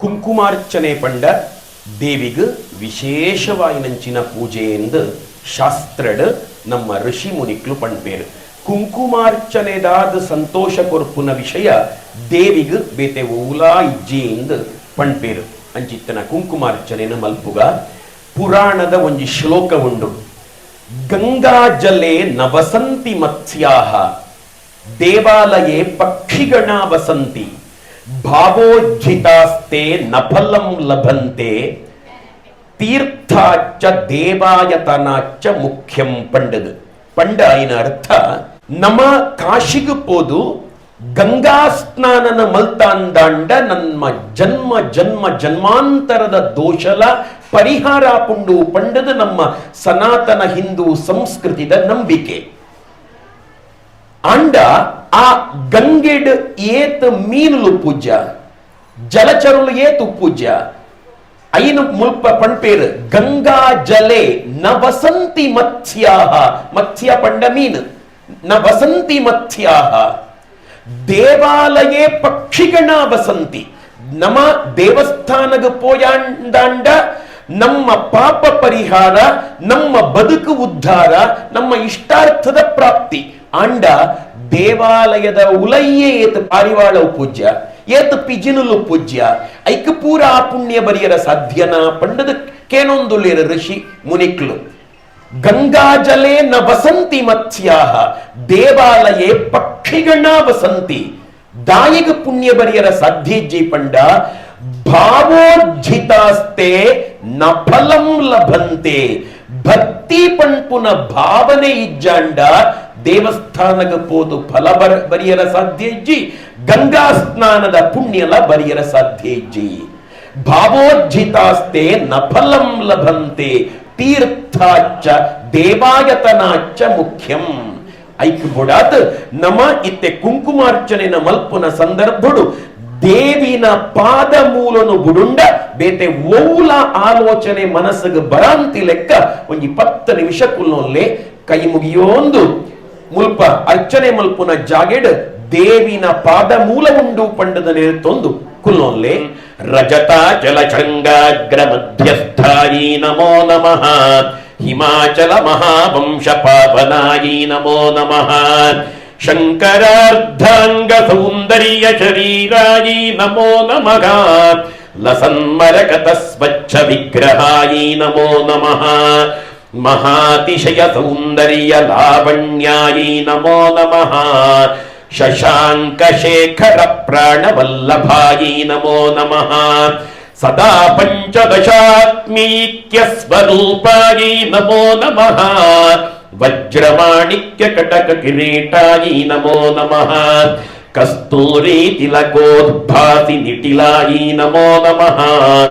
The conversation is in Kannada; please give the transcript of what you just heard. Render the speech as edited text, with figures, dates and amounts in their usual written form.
ಕುಂಕುಮಾರ್ಚನೆ ಪಂಡ ದೇವಿಗೆ ವಿಶೇಷವಾಯಿನಂಚಿನ ಪೂಜೆಯಿಂದ ಶಾಸ್ತ್ರಡ್ ನಮ್ಮ ಋಷಿ ಮುನಿಕ್ಲು ಪಂಡ್ಬೇರು. ಕುಂಕುಮಾರ್ಚನೆದಾದ ಸಂತೋಷ ಕೊರ್ಪುನ ವಿಷಯ ದೇವಿಗೆ ಬೇತೆ ಓಲಾ ಇಜ್ಜಿಯಿಂದ ಪಂಡ್ಬೇರು. ಅಂಚಿತ್ತನ ಕುಂಕುಮಾರ್ಚನೆನ ಮಲ್ಪುಗ ಪುರಾಣದ ಒಂಜಿ ಶ್ಲೋಕ ಉಂಡು. ಗಂಗಾ ಜಲೆ ನ ವಸಂತಿ ಮತ್ಸ್ಯಾಹ ದೇವಾಲಯೇ ಪಕ್ಷಿಗಣ ವಸಂತಿ ಭಾವೋಜ್ಜಿತಾಸ್ತೆ ನಫಲಂ ಲಭಂತೆ ತೀರ್ಥಾಚ್ಚ ದೇವಾಯತನಾಚ್ಚ ಮುಖ್ಯಂ ಪಂಡದು. ಪಂಡ ಐನ ಅರ್ಥ ನಮ ಕಾಶಿಗೆ ಪೋದು ಗಂಗಾ ಸ್ನಾನನ ಮಲ್ತಾಂದಾಂಡ ನಮ್ಮ ಜನ್ಮ ಜನ್ಮ ಜನ್ಮಾಂತರದ ದೋಷಲ ಪರಿಹಾರ ಪುಂಡು ಪಂಡದು ನಮ್ಮ ಸನಾತನ ಹಿಂದೂ ಸಂಸ್ಕೃತಿದ ನಂಬಿಕೆ. ಅಂಡ ಆ ಗಂಗೆಡ್ ಏತ್ ಮೀನುಲು ಪೂಜ್ಯ ಜಲಚರುಲು ಏತು ಪೂಜ್ಯ ಐನು ಮುಲ್ಪ ಪಂಪೇರು ಗಂಗಾ ಜಲೆ ನ ವಸಂತಿ ಮತ್ಸ್ಯಾಹ ಮತ್ಸ್ಯ ಪಂಡ ಮೀನು ನ ವಸಂತಿ ಮತ್ಸ್ಯಾಹ ದೇವಾಲಯೇ ಪಕ್ಷಿಗಣ ವಸಂತಿ. ನಮ ದೇವಸ್ಥಾನಗ ಪೋಯಾಂದಾಂಡ ನಮ್ಮ ಪಾಪ ಪರಿಹಾರ, ನಮ್ಮ ಬದುಕು ಉದ್ಧಾರ, ನಮ್ಮ ಇಷ್ಟಾರ್ಥದ ಪ್ರಾಪ್ತಿ. ಅಂಡ ದೇವಾಲಯದ ಉಲಯ್ಯೇ ಏತ್ ಪಾರಿವಾಳವು ಪೂಜ್ಯ ಏತ್ ಪಿಜಿನುಲು ಪೂಜ್ಯ ಐಕ ಪೂರ ಆ ಪುಣ್ಯ ಬರಿಯರ ಸಾಧ್ಯನ ಪಂಡದ ಕೇನೊಂದುಲೇರ ಋಷಿ ಮುನಿಕ್ಲು. ಗಂಗಾ ಜಲೆ ನ ವಸಂತಿ ಮತ್ಸ್ಯಾಹ ದೇವಾಲಯೇ ಪಕ್ಷಿಗಣ ವಸಂತಿ ದಾಯಿಗ ಪುಣ್ಯ ಬರಿಯರ ಸಾಧ್ಯಜ್ಜಿ ಪಂಡ ಭಾವೋಜ್ಜಿತಾಸ್ತೆ ನ ಫಲಂ ಲಭಂತೆ ಭಕ್ತಿ ಪಂಪುನ ಭಾವನೆ ಇಜ್ಜಾಂಡ ದೇವಸ್ಥಾನಗ ಪೋದು ಫಲ ಬರಿಯರ ಸಾಧ್ಯಜ್ಜಿ ಗಂಗಾ ಸ್ನಾನದ ಪುಣ್ಯಲ ಬರಿಯರ ಸಾಧ್ಯಜ್ಜಿ ಭಾವೋಜ್ಜಿತಾಸ್ತೆ ನ ಫಲಂ ಲಭಂತೆ ತೀರ್ಥಾಚ್ಚ ದೇವಾಯತನಾಚ್ಚ ಮುಖ್ಯಂ. ಐಕ್ ಬುಡಾತ್ ನಮ ಇತ್ತೆ ಕುಂಕುಮಾರ್ಚನೆನ ಮಲ್ಪುನ ಸಂದರ್ಭಡು ದೇವಿನ ಪಾದ ಮೂಲನು ಬುಡುಂಡ ಬೇತೆ ಓಲ ಆಲೋಚನೆ ಮನಸ್ಸಿಗೆ ಬರಾಂತಿ ಲೆಕ್ಕ ಒಂಜಿ 10 ನಿಮಿಷ ಕುಲ್ಲೊಲ್ಲೆ ಕೈ ಮುಗಿಯೋಂದು ಮುಲ್ಪ ಅರ್ಚನೆ ಮಲ್ಪುನ ಜಾಗೆಡ್ ದೇವಿನ ಪಾದ ಮೂಲ ಉಂಡು ಪಂಡದ ನೇರ್ತೊಂದು ಕುಲ್ಲೊಲ್ಲೆ. ರಜತ ಜಲಚಂಗಾಗ್ರ ಮಧ್ಯಸ್ಥಾಯಿ ನಮೋ ನಮಃ ಹಿಮಾಚಲ ಮಹಾವಂಶ ಪಾವನಾಯಿ ನಮೋ ನಮಃ ಶಂಕರಾರ್ಧಾಂಗ ಸೌಂದರ್ಯ ಶರೀರಾಯಿ ನಮೋ ನಮಃ ಲಸನ್ಮರಕತ ಸ್ವಚ್ಛ ವಿಗ್ರಹಾಯಿ ನಮೋ ನಮಃ ಮಹಾತಿಶಯ ಸೌಂದರ್ಯ ಲಾವಣ್ಯಾಯಿ ನಮೋ ನಮಃ ಶಶಾಂಕ ಶೇಖರ ಪ್ರಾಣವಲ್ಲಭಾಯಿ ನಮೋ ನಮಃ ಸದಾ ಪಂಚದಶಾತ್ಮೀಕ್ಯ ಸ್ವರೂಪಾಯಿ ನಮೋ ನಮಃ ವಜ್ರಮಾಣಿಕ್ಯ ಕಟಕ ಕಿರೀಟಾಯಿ ನಮೋ ನಮಃ ಕಸ್ತೂರಿ ತಿಲಕೋದ್ಭಾಸಿ ನಿಟಿಲಾಯಿ ನಮೋ ನಮಃ.